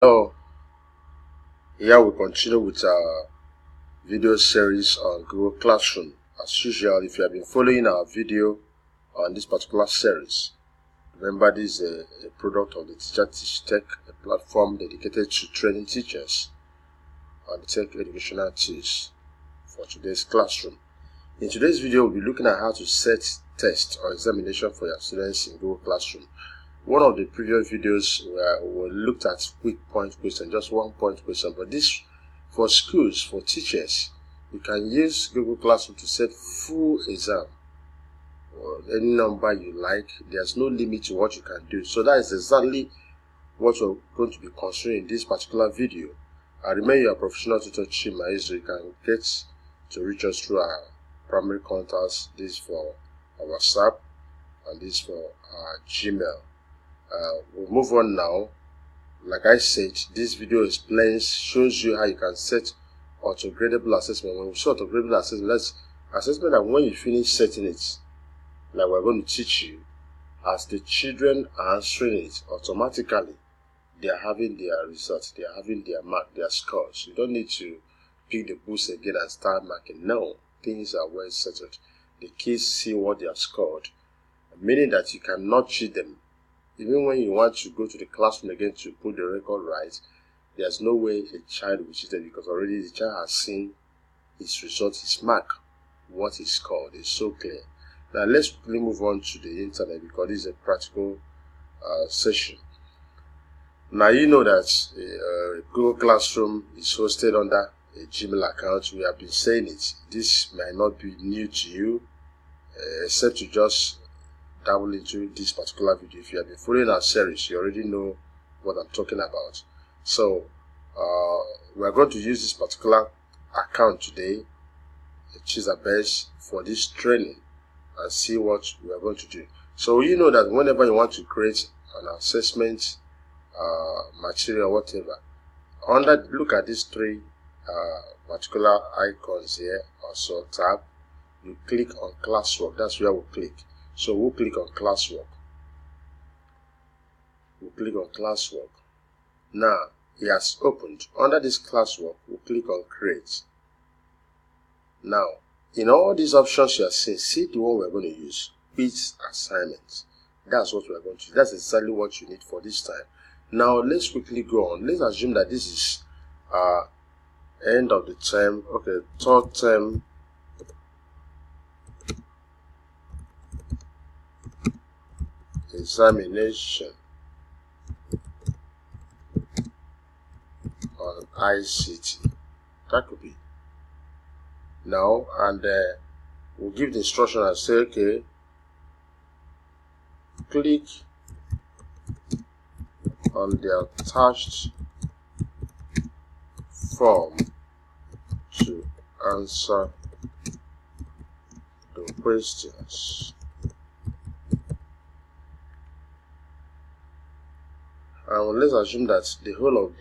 Hello, here we continue with our video series on Google Classroom. As usual, if you have been following our video on this particular series, remember this is a product of the Teacher Teach Tech, a platform dedicated to training teachers on the tech educational tools for today's classroom. In today's video, we'll be looking at how to set test or examination for your students in Google Classroom. One of the previous videos we looked at quick point question, just 1 point question, but this for schools, for teachers, you can use Google Classroom to set full exam or any number you like. There's no limit to what you can do. So that is exactly what we're going to be considering in this particular video. I remember your professional tutor Chima, so you can get to reach us through our primary contacts. This for our WhatsApp and this for our Gmail. We'll move on now. Like I said, this video shows you how you can set autogradable assessment. When we say autogradable assessment, that's assessment that when you finish setting it, like we're going to teach you, as the children are answering it, automatically they are having their results, they are having their mark, their scores. You don't need to pick the books again and start marking. No, things are well settled. The kids see what they have scored, meaning that you cannot cheat them. Even when you want to go to the classroom again to put the record right, there's no way a child will cheat because already the child has seen his result, his mark, what he scored is so clear. Now let's quickly move on to the internet because this is a practical session. Now you know that Google Classroom is hosted under a Gmail account. We have been saying it. This might not be new to you, except to just dabble into this particular video. If you have been following our series, you already know what I'm talking about. So we are going to use this particular account today, which is our best for this training, and see what we are going to do. So you know that whenever you want to create an assessment material, whatever, look at these three particular icons here, also tab, you click on classwork. That's where we'll click. So we'll click on classwork. We'll click on classwork. Now it has opened. Under this classwork, we'll click on create. Now, in all these options you are seeing, see the one we're going to use, quiz assignment. That's what we're going to do. That's exactly what you need for this time. Now let's quickly go on. Let's assume that this is end of the term. Okay, third term examination on ICT. That could be. Now, and we'll give the instruction and say, okay, click on the attached form to answer the questions. And let's assume that the whole of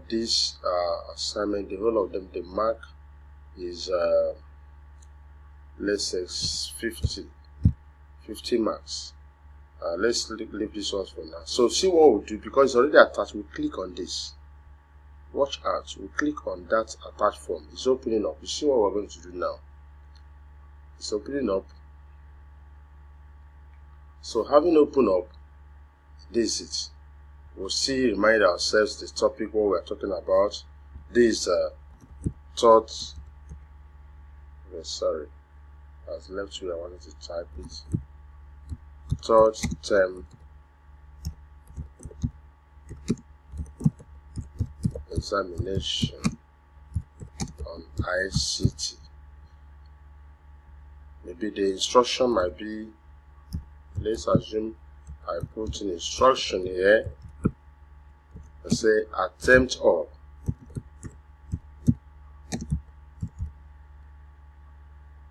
this assignment, the whole of them, the mark is let's say 50 marks. Let's leave this one for now. So see what we'll do, because it's already attached. We'll click on this. Watch out. We'll click on that attached form. It's opening up. You see what we're going to do now. It's opening up. So having opened up, this is it. We'll see, remind ourselves the topic, what we're talking about. This third, sorry, I was left here, I wanted to type it. Third term examination on ICT. Maybe the instruction might be, let's assume I put an instruction here. Let's say attempt all.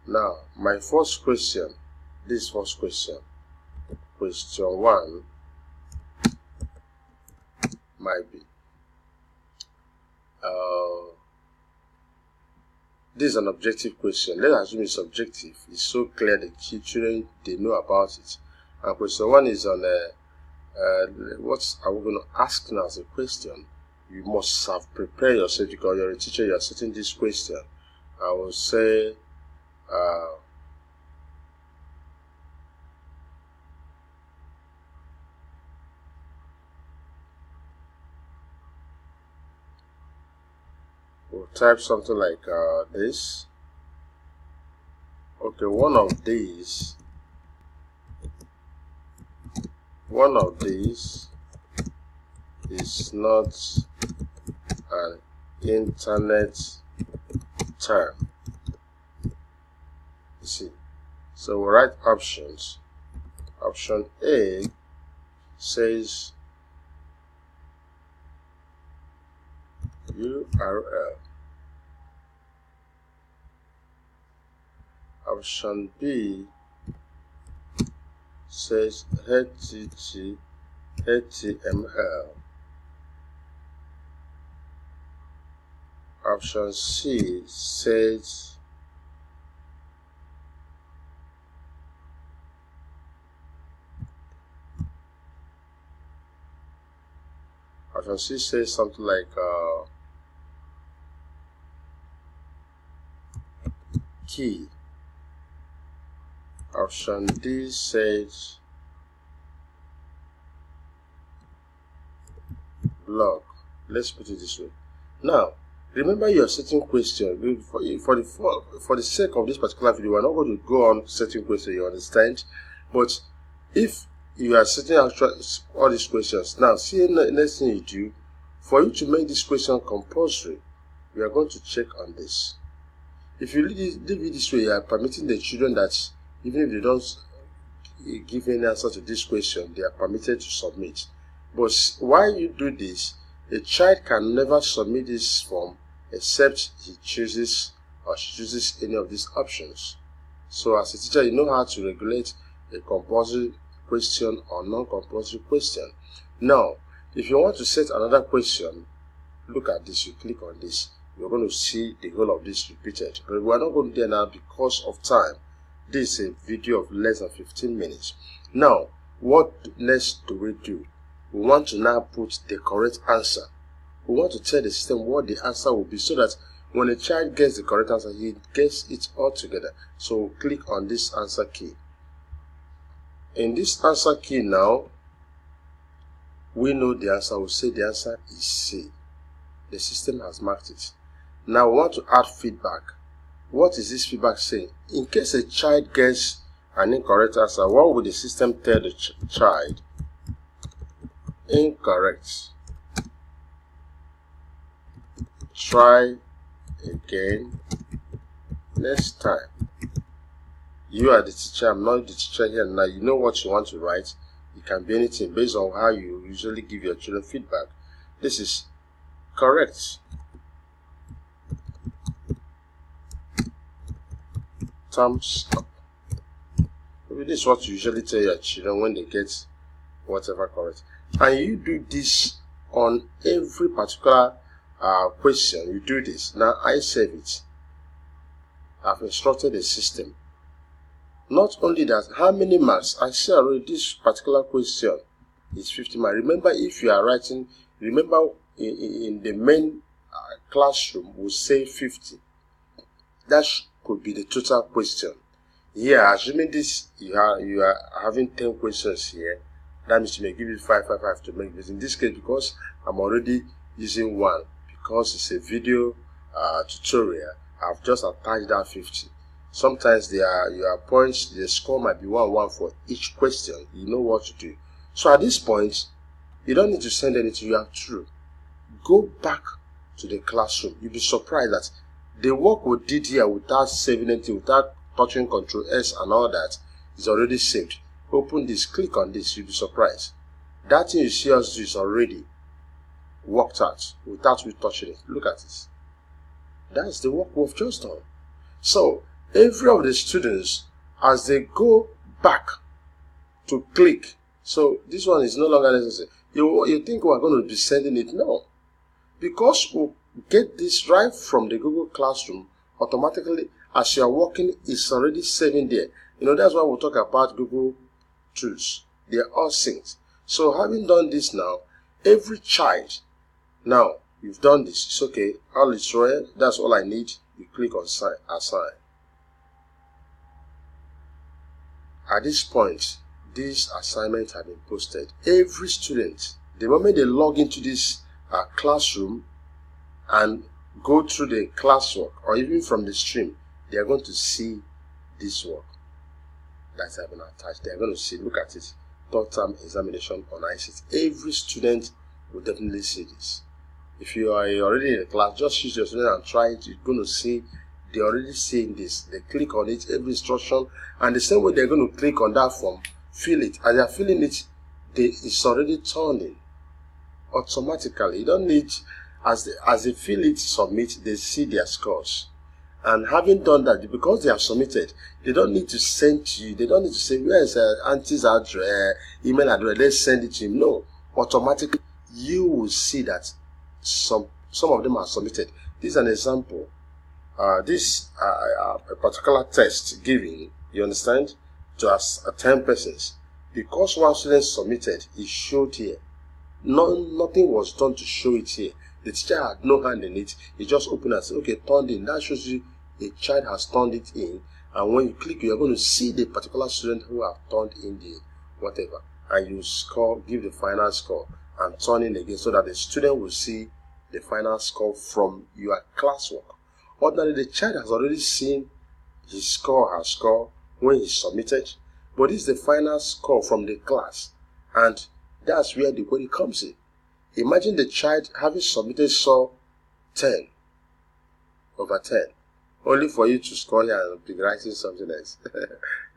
Now, my first question, this first question, question 1 might be, this is an objective question. Let's assume it's subjective. It's so clear the children, they know about it. And question 1 is on what are we going to ask now as a question? you must have prepared yourself because you're a teacher, you're setting this question. I will say, we'll type something like this. Okay, one of these is not an internet term. You see, so we write options. Option A says URL. Option B says HTML. Option C says something like key. Option D says blog. Let's put it this way. Now, remember your setting question. For the sake of this particular video, we're not going to go on setting question, you understand? But if you are setting all these questions, now see the next thing you do, for you to make this question compulsory, we are going to check on this. If you leave it this way, you are permitting the children that even if they don't give any answer to this question, they are permitted to submit. But while you do this, a child can never submit this form except he chooses or she chooses any of these options. So as a teacher, you know how to regulate a compulsory question or non-compulsory question. Now, if you want to set another question, look at this, you click on this, you're going to see the whole of this repeated. But we're not going to do that now because of time. This is a video of less than 15 minutes. Now, what next do we do? We want to now put the correct answer. We want to tell the system what the answer will be so that when a child gets the correct answer, he gets it all together. So click on this answer key. In this answer key now, we know the answer. We'll say the answer is C. The system has marked it. Now we want to add feedback. What is this feedback saying? In case a child gets an incorrect answer, what would the system tell the child? Incorrect. Try again next time. You are the teacher, I'm not the teacher here. Now you know what you want to write. It can be anything based on how you usually give your children feedback. This is correct. Thumbs up. Maybe this is what you usually tell your children when they get whatever correct. And you do this on every particular question. You do this. Now I save it. I've instructed the system. Not only that, how many marks? I say already this particular question is 50 marks. Remember, if you are writing, remember in the main classroom, we'll say 50. That could be the total question. Here, assuming this, you are having 10 questions here, that means you may give it 5 to make this. In this case, because I'm already using one, because it's a video tutorial, I've just attached that 50. Sometimes your points, the score might be 1 for each question. You know what to do. So at this point, you don't need to send anything. You are through. Go back to the classroom. You'll be surprised that the work we did here without saving anything, without touching Control S and all that, is already saved. Open this, click on this, you'll be surprised. That thing you see us do is already worked out without we touching it. Look at this. That's the work we've just done. So every of the students, as they go back to click, so this one is no longer necessary. You think we're going to be sending it? No. Because we'll get this right from the Google Classroom, automatically as you are working, it's already saving there. You know, that's why we'll talk about Google tools. They are all synced. So having done this now, every child, now You've done this. It's okay. All is well. That's all I need. You click on assign. At this point, this assignment has been posted. Every student, the moment they log into this classroom and go through the classwork or even from the stream, they are going to see this work that has been attached. They are going to see, look at it, third term examination on ICT. Every student will definitely see this. If you are already in the class, just use your student and try it. You're going to see they're already seeing this. They click on it, every instruction, and the same way they're going to click on that form, fill it. As they're filling it, it's already turning automatically. You don't need, as they fill it, submit, they see their scores. And having done that, because they have submitted, they don't need to send to you. They don't need to say, where is auntie's address, email address, let's send it to him. No, automatically, you will see that some of them are submitted. This is an example. This a particular test given, you understand, to 10 persons. Because one student submitted, it showed here. Nothing was done to show it here. The teacher had no hand in it. He just opened and said, okay, turned in. That shows you a child has turned it in. And when you click, you're going to see the particular student who have turned in the whatever. And you score, give the final score, and turn in again so that the student will see the final score from your classwork. Ordinarily, the child has already seen his score, her score, when he submitted. But this is the final score from the class. And that's where the query comes in. Imagine the child having submitted saw 10 over 10. Only for you to score here and be writing something else.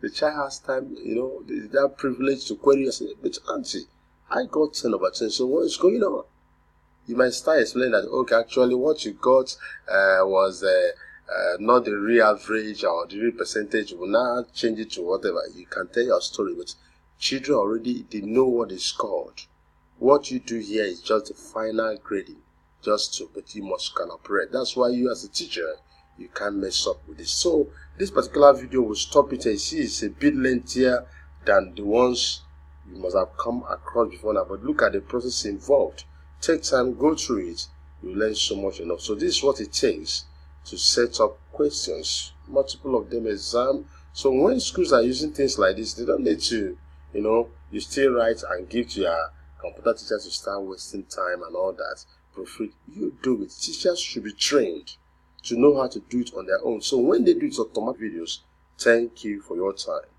The child has time, that privilege to query and say, but auntie, I got 10 over 10, so what is going on? You might start explaining that, okay, actually what you got was not the real average or the real percentage. You will now change it to whatever. You can tell your story, but children already, they know what is scored. What you do here is just the final grading, but you must can operate. That's why you as a teacher, you can't mess up with this. So this particular video will stop it. You see, it's a bit lengthier than the ones you must have come across before now. But look at the process involved. Take time, go through it. You learn so much enough. So this is what it takes to set up questions, multiple of them exam. So when schools are using things like this, they don't need to, you still write and give to your computer teacher to start wasting time and all that. Proofread, you do it. Teachers should be trained to know how to do it on their own. So when they do it automatic videos, thank you for your time.